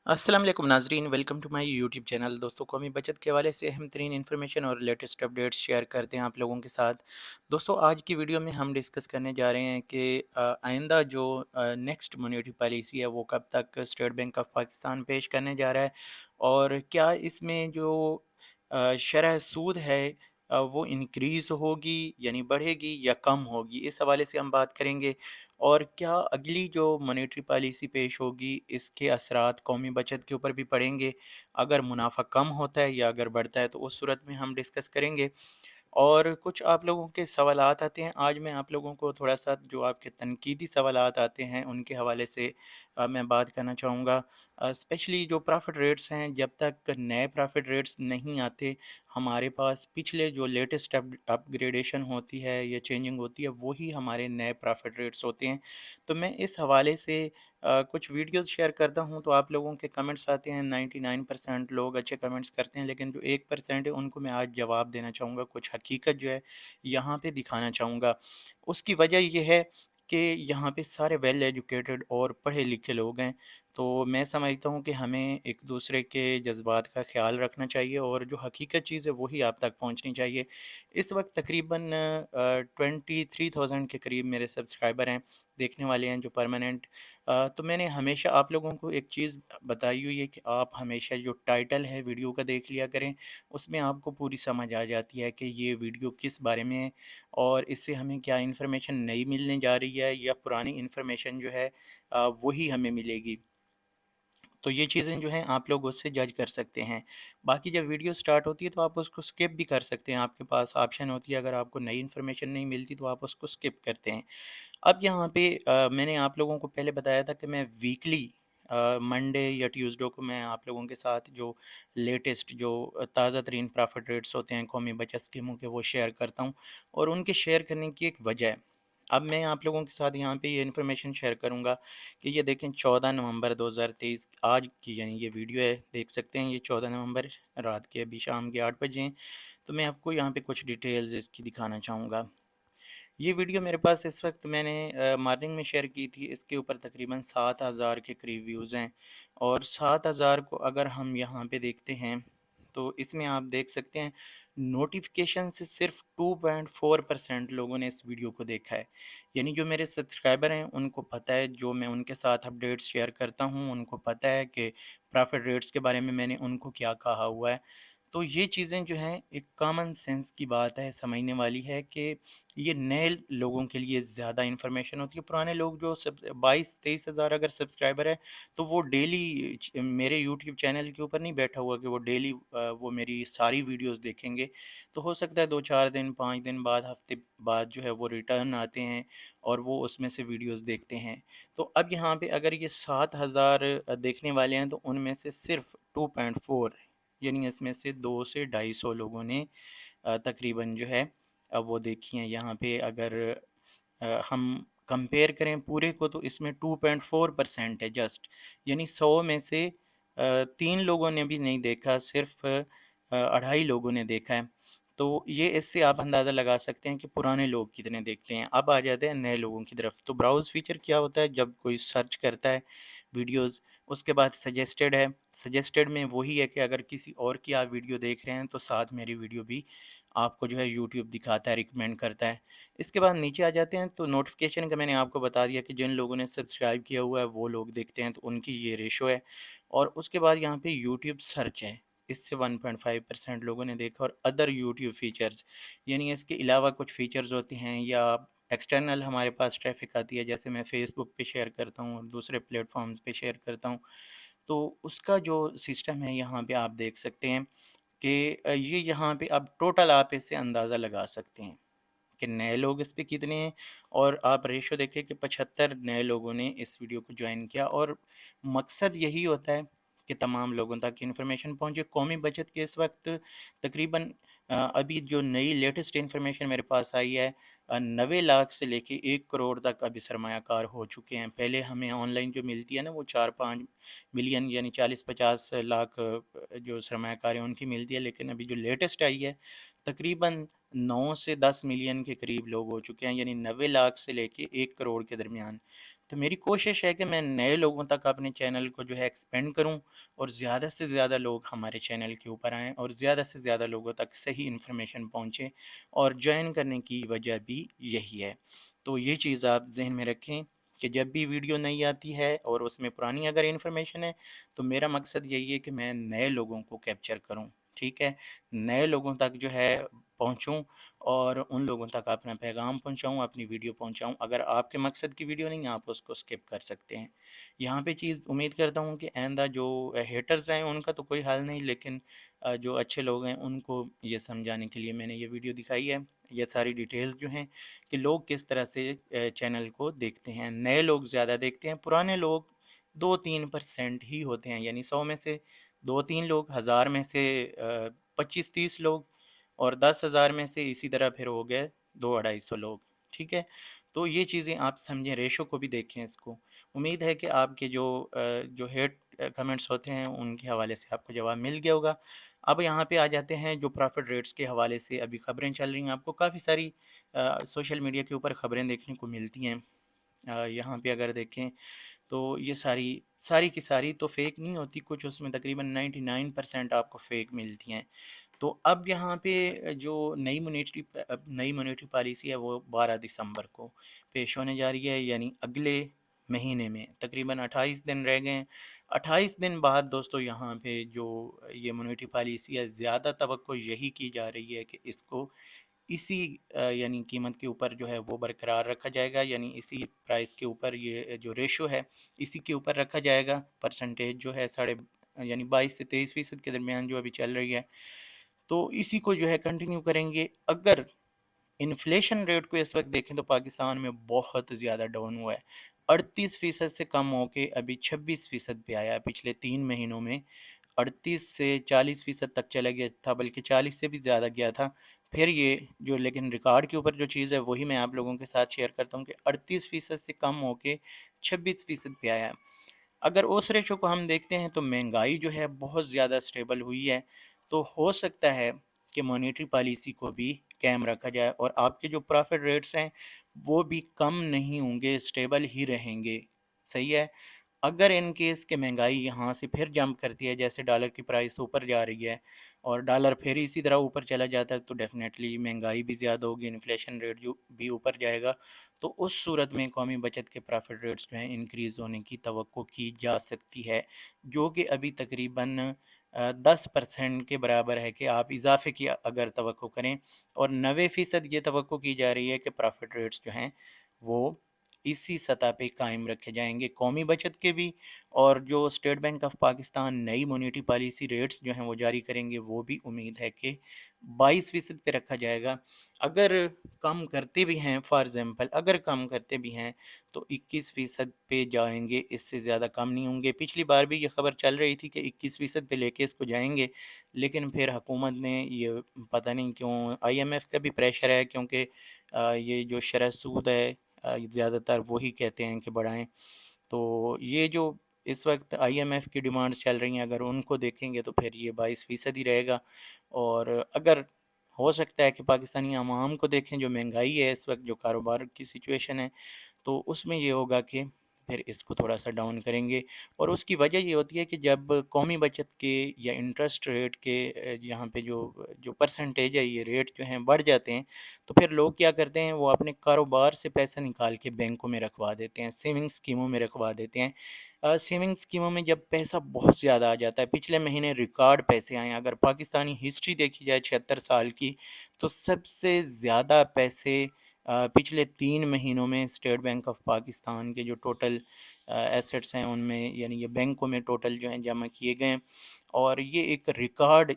अस्सलाम वालेकुम नाजरीन, welcome to my YouTube channel. दोस्तों, कौमी बचत के हवाले से अहम तरीन इन्फॉर्मेशन और लेटेस्ट अपडेट्स शेयर करते हैं आप लोगों के साथ। दोस्तों, आज की वीडियो में हम डिस्कस करने जा रहे हैं कि आइंदा जो नेक्स्ट मॉनेटरी पॉलिसी है वो कब तक स्टेट बैंक ऑफ पाकिस्तान पेश करने जा रहा है, और क्या इसमें जो शरह सूद है वो इंक्रीज़ होगी यानी बढ़ेगी या कम होगी, इस हवाले से हम बात करेंगे। और क्या अगली जो मॉनेटरी पॉलिसी पेश होगी इसके असरात कौमी बचत के ऊपर भी पड़ेंगे, अगर मुनाफा कम होता है या अगर बढ़ता है, तो उस सूरत में हम डिस्कस करेंगे। और कुछ आप लोगों के सवालात आते हैं, आज मैं आप लोगों को थोड़ा-सा जो आपके तनकीदी सवालात आते हैं उनके हवाले से मैं बात करना चाहूँगा। स्पेशली जो प्रॉफ़िट रेट्स हैं, जब तक नए प्रॉफ़िट रेट्स नहीं आते, हमारे पास पिछले जो लेटेस्ट अपग्रेडेशन होती है या चेंजिंग होती है, वही हमारे नए प्रॉफ़िट रेट्स होते हैं। तो मैं इस हवाले से कुछ वीडियोज़ शेयर करता हूँ, तो आप लोगों के कमेंट्स आते हैं, 99% लोग अच्छे कमेंट्स करते हैं, लेकिन जो 1% है उनको मैं आज जवाब देना चाहूँगा, कुछ हकीकत जो है यहाँ पे दिखाना चाहूँगा। उसकी वजह ये है कि यहाँ पे सारे वेल एजुकेटेड और पढ़े लिखे लोग हैं, तो मैं समझता हूँ कि हमें एक दूसरे के जज़्बात का ख़्याल रखना चाहिए और जो हकीकत चीज़ है वही आप तक पहुँचनी चाहिए। इस वक्त तकरीबन 23,000 के करीब मेरे सब्सक्राइबर हैं, देखने वाले हैं जो परमानेंट। तो मैंने हमेशा आप लोगों को एक चीज़ बताई हुई है कि आप हमेशा जो टाइटल है वीडियो का देख लिया करें, उसमें आपको पूरी समझ आ जाती है कि ये वीडियो किस बारे में है और इससे हमें क्या इन्फॉर्मेशन नई मिलने जा रही है या पुरानी इन्फॉर्मेशन जो है वही हमें मिलेगी। तो ये चीज़ें जो हैं आप लोग उससे जज कर सकते हैं। बाकी जब वीडियो स्टार्ट होती है तो आप उसको स्किप भी कर सकते हैं, आपके पास ऑप्शन होती है, अगर आपको नई इन्फॉर्मेशन नहीं मिलती तो आप उसको स्किप करते हैं। अब यहाँ पे मैंने आप लोगों को पहले बताया था कि मैं वीकली मंडे या ट्यूसडे को मैं आप लोगों के साथ जो लेटेस्ट जो ताज़ा तरीन प्रॉफिट रेट्स होते हैं कौमी बचत स्कीमों के, वो शेयर करता हूँ, और उनके शेयर करने की एक वजह है। अब मैं आप लोगों के साथ यहाँ पे ये इन्फॉर्मेशन शेयर करूँगा कि ये देखें, 14 नवंबर 2023 आज की यानी ये वीडियो है, देख सकते हैं, ये 14 नवंबर रात के अभी शाम के 8 बजे हैं। तो मैं आपको यहाँ पे कुछ डिटेल्स इसकी दिखाना चाहूँगा। ये वीडियो मेरे पास इस वक्त मैंने मॉर्निंग में शेयर की थी, इसके ऊपर तकरीबन 7,000 के करीब व्यूज़ हैं। और 7,000 को अगर हम यहाँ पे देखते हैं तो इसमें आप देख सकते हैं नोटिफिकेशन से सिर्फ 2.4% लोगों ने इस वीडियो को देखा है। यानी जो मेरे सब्सक्राइबर हैं उनको पता है, जो मैं उनके साथ अपडेट्स शेयर करता हूँ उनको पता है कि प्रॉफिट रेट्स के बारे में मैंने उनको क्या कहा हुआ है। तो ये चीज़ें जो हैं एक कॉमन सेंस की बात है, समझने वाली है कि ये नए लोगों के लिए ज़्यादा इन्फॉर्मेशन होती है। पुराने लोग जो सब 22-23 हज़ार अगर सब्सक्राइबर है, तो वो डेली मेरे यूट्यूब चैनल के ऊपर नहीं बैठा हुआ कि वो डेली वो मेरी सारी वीडियोस देखेंगे। तो हो सकता है 2-4 दिन 5 दिन बाद, हफ्ते बाद जो है वो रिटर्न आते हैं और वो उसमें से वीडियोस देखते हैं। तो अब यहाँ पे अगर ये 7,000 देखने वाले हैं, तो उनमें से सिर्फ 2.4 यानी इसमें से 2 से 250 लोगों ने तकरीबन जो है वो देखी हैं। यहाँ पे अगर हम कंपेयर करें पूरे को, तो इसमें 2.4% है जस्ट, यानी 100 में से 3 लोगों ने भी नहीं देखा, सिर्फ 2.5 लोगों ने देखा है। तो ये इससे आप अंदाज़ा लगा सकते हैं कि पुराने लोग कितने देखते हैं। अब आ जाते हैं नए लोगों की तरफ। तो ब्राउज़ फीचर क्या होता है, जब कोई सर्च करता है वीडियोज़, उसके बाद सजेस्टेड है। सजेस्टेड में वही है कि अगर किसी और की आप वीडियो देख रहे हैं तो साथ मेरी वीडियो भी आपको जो है यूट्यूब दिखाता है, रिकमेंड करता है। इसके बाद नीचे आ जाते हैं तो नोटिफिकेशन का मैंने आपको बता दिया कि जिन लोगों ने सब्सक्राइब किया हुआ है वो लोग देखते हैं, तो उनकी ये रेशो है। और उसके बाद यहाँ पे यूट्यूब सर्च है, इससे 1.5% लोगों ने देखा। और अदर यूट्यूब फीचर्स, यानी इसके अलावा कुछ फीचर्स होते हैं या एक्सटर्नल हमारे पास ट्रैफिक आती है, जैसे मैं फेसबुक पे शेयर करता हूँ और दूसरे प्लेटफॉर्म्स पे शेयर करता हूँ, तो उसका जो सिस्टम है यहाँ पे आप देख सकते हैं कि ये यहाँ पे अब टोटल आप इससे अंदाज़ा लगा सकते हैं कि नए लोग इस पे कितने हैं। और आप रेशो देखें कि 75 नए लोगों ने इस वीडियो को ज्वाइन किया, और मकसद यही होता है कि तमाम लोगों तक इन्फॉर्मेशन पहुंचे। कौमी बचत के इस वक्त तकरीबन अभी जो नई लेटेस्ट इन्फॉर्मेशन मेरे पास आई है, 90 लाख से लेके 1 करोड़ तक अभी सरमायाकार हो चुके हैं। पहले हमें ऑनलाइन जो मिलती है ना, वो 4-5 मिलियन यानी 40-50 लाख जो सरमायाकार है उनकी मिलती है, लेकिन अभी जो लेटेस्ट आई है तकरीबन 9 से 10 मिलियन के करीब लोग हो चुके हैं, यानी 90 लाख से लेके 1 करोड़ के दरमियान। तो मेरी कोशिश है कि मैं नए लोगों तक अपने चैनल को जो है एक्सपेंड करूं और ज़्यादा से ज़्यादा लोग हमारे चैनल के ऊपर आएँ और ज़्यादा से ज़्यादा लोगों तक सही इन्फॉर्मेशन पहुंचे, और ज्वाइन करने की वजह भी यही है। तो ये चीज़ आप जहन में रखें कि जब भी वीडियो नई आती है और उसमें पुरानी अगर इन्फॉर्मेशन है, तो मेरा मकसद यही है कि मैं नए लोगों को कैप्चर करूं, ठीक है, नए लोगों तक जो है पहुंचूं और उन लोगों तक अपना पैगाम पहुंचाऊं, अपनी वीडियो पहुंचाऊं। अगर आपके मकसद की वीडियो नहीं, आप उसको स्किप कर सकते हैं। यहाँ पे चीज़ उम्मीद करता हूँ कि आइंदा जो हेटर्स हैं उनका तो कोई हाल नहीं, लेकिन जो अच्छे लोग हैं उनको ये समझाने के लिए मैंने ये वीडियो दिखाई है। ये सारी डिटेल्स जो हैं कि लोग किस तरह से चैनल को देखते हैं। नए लोग ज़्यादा देखते हैं, पुराने लोग 2-3% ही होते हैं, यानी 100 में से 2-3 लोग, 1000 में से 25-30 लोग, और 10,000 में से इसी तरह फिर हो गए 200-250 लोग, ठीक है। तो ये चीज़ें आप समझें, रेशो को भी देखें इसको। उम्मीद है कि आपके जो हेट कमेंट्स होते हैं उनके हवाले से आपको जवाब मिल गया होगा। अब यहाँ पे आ जाते हैं जो प्रॉफिट रेट्स के हवाले से अभी खबरें चल रही हैं, आपको काफ़ी सारी सोशल मीडिया के ऊपर खबरें देखने को मिलती हैं। यहाँ पे अगर देखें तो ये सारी सारी की सारी तो फेक नहीं होती, कुछ उसमें तकरीबन 99% आपको फेक मिलती हैं। तो अब यहाँ पे जो नई मॉनेटरी पॉलिसी है वो 12 दिसंबर को पेश होने जा रही है, यानी अगले महीने में तकरीबन 28 दिन रह गए हैं। 28 दिन बाद दोस्तों यहाँ पे जो ये मॉनेटरी पॉलिसी है, ज़्यादा तवक्को यही की जा रही है कि इसको इसी यानी कीमत के ऊपर जो है वो बरकरार रखा जाएगा, यानी इसी प्राइस के ऊपर ये जो रेशो है इसी के ऊपर रखा जाएगा। परसेंटेज जो है साढ़े यानी 22 से 23% के दरमियान जो अभी चल रही है, तो इसी को जो है कंटिन्यू करेंगे। अगर इन्फ्लेशन रेट को इस वक्त देखें तो पाकिस्तान में बहुत ज़्यादा डाउन हुआ है, 38% से कम होके अभी 26% पे आया है। पिछले 3 महीनों में 38 से 40% तक चला गया था, बल्कि 40 से भी ज़्यादा गया था। फिर ये जो लेकिन रिकॉर्ड के ऊपर जो चीज़ है वही मैं आप लोगों के साथ शेयर करता हूँ कि 38% से कम होके 26% पे आया है। अगर उस रेशो को हम देखते हैं तो महंगाई जो है बहुत ज़्यादा स्टेबल हुई है। तो हो सकता है कि मॉनेटरी पॉलिसी को भी कायम रखा जाए और आपके जो प्रॉफिट रेट्स हैं वो भी कम नहीं होंगे, स्टेबल ही रहेंगे। सही है। अगर इन केस के महंगाई यहाँ से फिर जंप करती है, जैसे डॉलर की प्राइस ऊपर जा रही है और डॉलर फिर इसी तरह ऊपर चला जाता है, तो डेफिनेटली महंगाई भी ज़्यादा होगी, इन्फ्लेशन रेट जो भी ऊपर जाएगा। तो उस सूरत में कौमी बचत के प्रॉफिट रेट्स जो हैं इंक्रीज़ होने की तवक्को की जा सकती है, जो कि अभी तकरीबन 10% के बराबर है कि आप इजाफे की अगर तवक्को करें, और 90% ये तवक्को की जा रही है कि प्रॉफिट रेट्स जो हैं वो इसी सतह पे कायम रखे जाएंगे, कौमी बचत के भी। और जो स्टेट बैंक ऑफ पाकिस्तान नई मॉनेटरी पॉलिसी रेट्स जो हैं वो जारी करेंगे, वो भी उम्मीद है कि 22% पे रखा जाएगा। अगर कम करते भी हैं, फॉर एग्जांपल अगर कम करते भी हैं तो 21% पे जाएंगे, इससे ज़्यादा कम नहीं होंगे। पिछली बार भी ये खबर चल रही थी कि 21% पे लेके इसको जाएंगे, लेकिन फिर हुकूमत ने ये पता नहीं क्यों, IMF का भी प्रेशर है, क्योंकि ये जो शरह सूद है ज़्यादातर वही कहते हैं कि बढ़ाएं। तो ये जो इस वक्त IMF की डिमांड्स चल रही हैं, अगर उनको देखेंगे तो फिर ये 22% ही रहेगा। और अगर हो सकता है कि पाकिस्तानी आवाम को देखें, जो महंगाई है इस वक्त, जो कारोबार की सिचुएशन है, तो उसमें ये होगा कि फिर इसको थोड़ा सा डाउन करेंगे। और उसकी वजह ये होती है कि जब कौमी बचत के या इंटरेस्ट रेट के यहाँ पे जो जो परसेंटेज है, ये रेट जो हैं बढ़ जाते हैं, तो फिर लोग क्या करते हैं, वो अपने कारोबार से पैसा निकाल के बैंकों में रखवा देते हैं, सेविंग स्कीमों में रखवा देते हैं। सेविंग स्कीमों में जब पैसा बहुत ज़्यादा आ जाता है, पिछले महीने रिकॉर्ड पैसे आए हैं, अगर पाकिस्तानी हिस्ट्री देखी जाए 76 साल की, तो सबसे ज़्यादा पैसे पिछले 3 महीनों में स्टेट बैंक ऑफ पाकिस्तान के जो टोटल एसेट्स हैं उनमें, यानी ये बैंकों में टोटल जो हैं जमा किए गए हैं। और ये एक रिकॉर्ड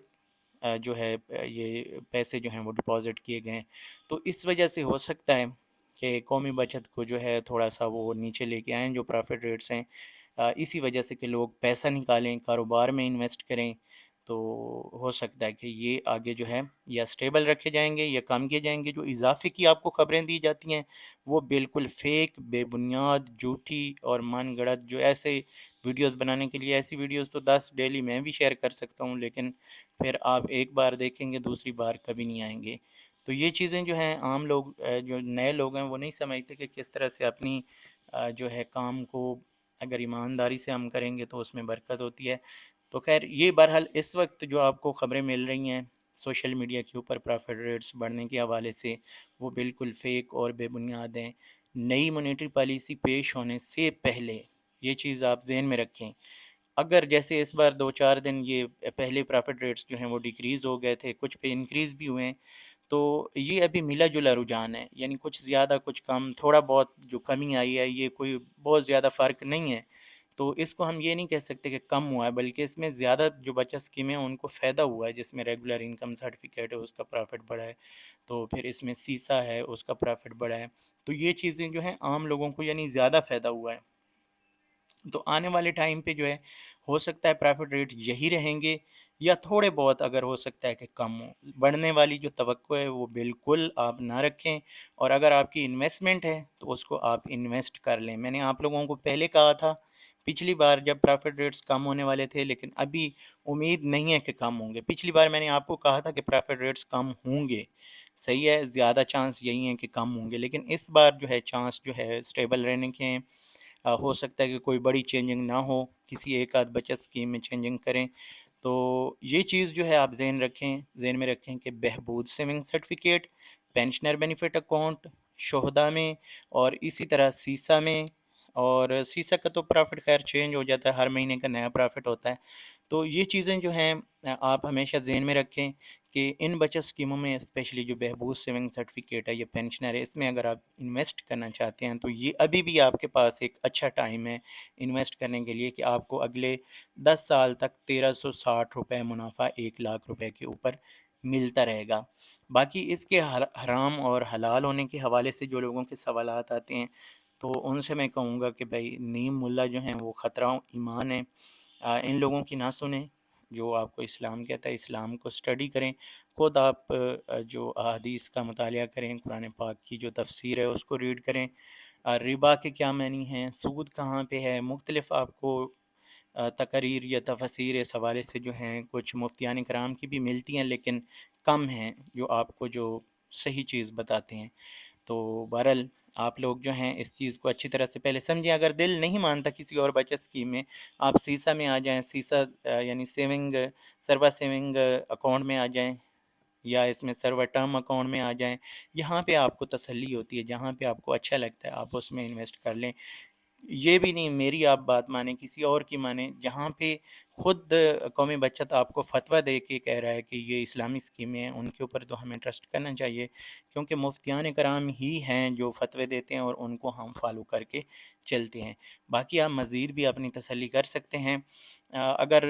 जो है ये पैसे जो हैं वो डिपॉज़िट किए गए हैं। तो इस वजह से हो सकता है कि कौमी बचत को जो है थोड़ा सा वो नीचे लेके आएँ, जो प्रॉफिट रेट्स हैं इसी वजह से कि लोग पैसा निकालें, कारोबार में इन्वेस्ट करें। तो हो सकता है कि ये आगे जो है या स्टेबल रखे जाएंगे या कम किए जाएंगे। जो इजाफे की आपको खबरें दी जाती हैं वो बिल्कुल फेक, बेबुनियाद, झूठी और मन गढ़ंत, जो ऐसे वीडियोस बनाने के लिए, ऐसी वीडियोस तो 10 डेली मैं भी शेयर कर सकता हूँ, लेकिन फिर आप एक बार देखेंगे दूसरी बार कभी नहीं आएंगे। तो ये चीज़ें जो हैं आम लोग जो नए लोग हैं वो नहीं समझते कि किस तरह से अपनी جو ہے کام کو اگر ایمانداری سے ہم کریں گے تو اس میں برکت ہوتی ہے۔ تو خیر یہ بہرحال اس وقت جو آپ کو خبریں مل رہی ہیں سوشل میڈیا کے اوپر پرافٹ ریٹس بڑھنے کے حوالے سے، وہ بالکل فیک اور بے بنیاد ہیں۔ نئی مانیٹری پالیسی پیش ہونے سے پہلے یہ چیز آپ ذہن میں رکھیں، اگر جیسے اس بار 2-4 دن یہ پہلے پرافٹ ریٹس جو ہیں وہ ڈیکریز ہو گئے تھے، کچھ پہ انکریز بھی ہوئے ہیں، تو یہ ابھی ملا جلا رجحان ہے، یعنی کچھ زیادہ کچھ کم، تھوڑا بہت جو کمی آئی ہے یہ کوئی بہت زیادہ فرق نہیں ہے۔ تو اس کو ہم یہ نہیں کہہ سکتے کہ کم ہوا ہے، بلکہ اس میں زیادہ جو بچت اسکیمیں ہیں ان کو فائدہ ہوا ہے، جس میں ریگولر انکم سرٹیفکیٹ ہے اس کا پرافٹ بڑھا ہے، تو پھر اس میں سیسا ہے اس کا پرافٹ بڑھا ہے، تو یہ چیزیں جو ہیں عام لوگوں کو یعنی زیادہ فائدہ ہوا ہے۔ تو آنے والے ٹائم پہ جو ہے ہو سکتا ہے پرافٹ ریٹ یہی رہیں گے، یا تھوڑے بہت اگر ہو سکتا ہے کہ کم ہو۔ بڑھنے والی جو توقع ہے وہ بالکل آپ نہ رکھیں، اور اگر آپ کی انویسٹمنٹ ہے تو اس کو آپ انویسٹ کر لیں۔ میں نے آپ لوگوں کو پہلے کہا تھا پچھلی بار جب پرافٹ ریٹس کم ہونے والے تھے، لیکن ابھی امید نہیں ہے کہ کم ہوں گے۔ پچھلی بار میں نے آپ کو کہا تھا کہ پرافٹ ریٹس کم ہوں گے، صحیح ہے، زیادہ چانس یہی ہیں کہ کم ہوں گے، لیکن اس بار جو ہے چانس جو ہے اسٹیبل رہنے کے ہیں۔ ہو سکتا ہے کہ کوئی بڑی چینجنگ نہ ہو، کسی ایک آدھ بچت اسکیم میں چینجنگ کریں، تو یہ چیز جو ہے آپ ذہن میں رکھیں کہ بہبود saving certificate, pensioner benefit account, شہدا میں، اور اسی طرح سیسا میں، اور سیسا کا تو پرافٹ خیر چینج ہو جاتا ہے، ہر مہینے کا نیا پرافٹ ہوتا ہے، تو یہ چیزیں جو ہیں آپ ہمیشہ ذہن میں رکھیں کہ ان بچت اسکیموں میں اسپیشلی جو بہبود سیونگ سرٹیفکیٹ ہے یا پینشنر ہے، اس میں اگر آپ انویسٹ کرنا چاہتے ہیں تو یہ ابھی بھی آپ کے پاس ایک اچھا ٹائم ہے انویسٹ کرنے کے لیے، کہ آپ کو اگلے 10 سال تک 1360 روپے منافع 1 لاکھ روپے کے اوپر ملتا رہے گا۔ باقی اس کے حرام اور حلال ہونے کے حوالے سے جو لوگوں کے سوالات آتے ہیں، تو ان سے میں کہوں گا کہ بھائی نیم ملا جو ہیں وہ خطرہ ایمان ہے، ان لوگوں کی نہ سنیں جو آپ کو اسلام کہتا ہے، اسلام کو اسٹڈی کریں، خود آپ جو احادیث کا مطالعہ کریں، قرآن پاک کی جو تفسیر ہے اس کو ریڈ کریں، ربا کے کیا معنی ہیں، سود کہاں پہ ہے، مختلف آپ کو تقاریر یا تفسیر اس حوالے سے جو ہیں کچھ مفتیان کرام کی بھی ملتی ہیں، لیکن کم ہیں جو آپ کو جو صحیح چیز بتاتے ہیں۔ تو بہرحال آپ لوگ جو ہیں اس چیز کو اچھی طرح سے پہلے سمجھیں، اگر دل نہیں مانتا کسی اور بچت اسکیم میں، آپ سیسا میں آ جائیں، سیسا یعنی سروا سیونگ اکاؤنٹ میں آ جائیں، یا اس میں سرور ٹرم اکاؤنٹ میں آ جائیں، جہاں پہ آپ کو تسلی ہوتی ہے، جہاں پہ آپ کو اچھا لگتا ہے آپ اس میں انویسٹ کر لیں۔ یہ بھی نہیں میری آپ بات مانیں، کسی اور کی مانیں، جہاں پہ خود قومی بچت آپ کو فتویٰ دے کے کہہ رہا ہے کہ یہ اسلامی اسکیمیں ہیں، ان کے اوپر تو ہمیں ٹرسٹ کرنا چاہیے، کیونکہ مفتیان کرام ہی ہیں جو فتوے دیتے ہیں اور ان کو ہم فالو کر کے چلتے ہیں۔ باقی آپ مزید بھی اپنی تسلی کر سکتے ہیں، اگر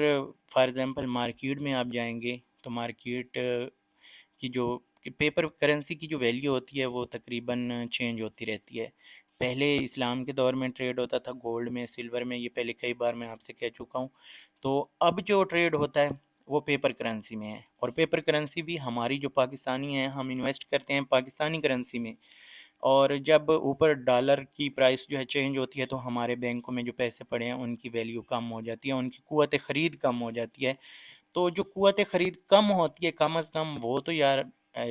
فار ایگزامپل مارکیٹ میں آپ جائیں گے تو مارکیٹ کی جو پیپر کرنسی کی جو ویلیو ہوتی ہے وہ تقریباً چینج ہوتی رہتی ہے۔ پہلے اسلام کے دور میں ٹریڈ ہوتا تھا گولڈ میں، سلور میں، یہ پہلے کئی بار میں آپ سے کہہ چکا ہوں، تو اب جو ٹریڈ ہوتا ہے وہ پیپر کرنسی میں ہے، اور پیپر کرنسی بھی ہماری جو پاکستانی ہے، ہم انویسٹ کرتے ہیں پاکستانی کرنسی میں، اور جب اوپر ڈالر کی پرائس جو ہے چینج ہوتی ہے تو ہمارے بینکوں میں جو پیسے پڑے ہیں ان کی ویلیو کم ہو جاتی ہے، ان کی قوت خرید کم ہو جاتی ہے، تو جو قوت خرید کم ہوتی ہے کم از کم وہ تو یار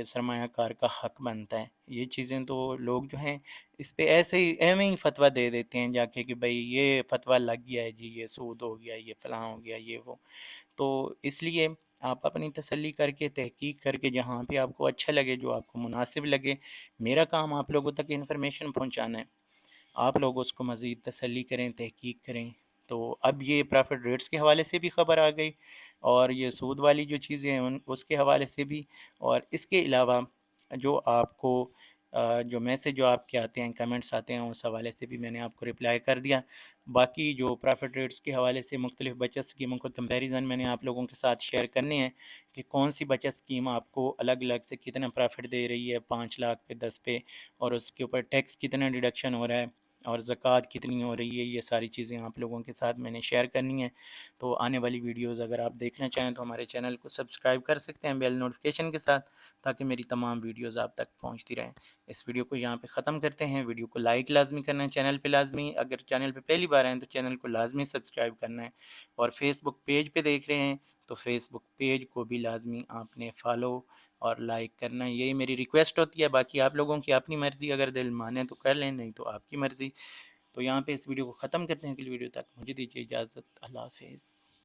سرمایہ کار کا حق بنتا ہے۔ یہ چیزیں تو لوگ جو ہیں اس پہ ایسے ہی ایویں ہی فتویٰ دے دیتے ہیں جا کے کہ بھائی یہ فتویٰ لگ گیا ہے جی، یہ سود ہو گیا، یہ فلاں ہو گیا، یہ وہ، تو اس لیے آپ اپنی تسلی کر کے تحقیق کر کے جہاں پہ آپ کو اچھا لگے، جو آپ کو مناسب لگے، میرا کام آپ لوگوں تک انفارمیشن پہنچانا ہے، آپ لوگ اس کو مزید تسلی کریں، تحقیق کریں۔ تو اب یہ پرافٹ ریٹس کے حوالے سے بھی خبر آ گئی، اور یہ سود والی جو چیزیں ہیں اس کے حوالے سے بھی، اور اس کے علاوہ جو آپ کو جو میسج جو آپ کے آتے ہیں، کمنٹس آتے ہیں، اس حوالے سے بھی میں نے آپ کو رپلائی کر دیا۔ باقی جو پرافٹ ریٹس کے حوالے سے مختلف بچت اسکیموں کا کمپیریزن میں نے آپ لوگوں کے ساتھ شیئر کرنے ہیں کہ کون سی بچت اسکیم آپ کو الگ الگ سے کتنا پرافٹ دے رہی ہے، 5 لاکھ پہ، 10 پہ، اور اس کے اوپر ٹیکس کتنا ڈیڈکشن ہو رہا ہے، اور زکوٰۃ کتنی ہو رہی ہے، یہ ساری چیزیں آپ لوگوں کے ساتھ میں نے شیئر کرنی ہیں۔ تو آنے والی ویڈیوز اگر آپ دیکھنا چاہیں تو ہمارے چینل کو سبسکرائب کر سکتے ہیں بیل نوٹیفیکیشن کے ساتھ، تاکہ میری تمام ویڈیوز آپ تک پہنچتی رہیں۔ اس ویڈیو کو یہاں پہ ختم کرتے ہیں، ویڈیو کو لائک لازمی کرنا ہے، چینل پہ لازمی، اگر چینل پہ پہلی بار آئیں تو چینل کو لازمی سبسکرائب کرنا ہے، اور فیس بک پیج پہ دیکھ رہے ہیں تو فیس بک پیج کو بھی لازمی آپ نے فالو اور لائک کرنا ہے، یہی میری ریکویسٹ ہوتی ہے۔ باقی آپ لوگوں کی اپنی مرضی، اگر دل مانے تو کر لیں، نہیں تو آپ کی مرضی۔ تو یہاں پہ اس ویڈیو کو ختم کرتے ہیں، اگلی ویڈیو تک مجھے دیجیے اجازت، اللہ حافظ۔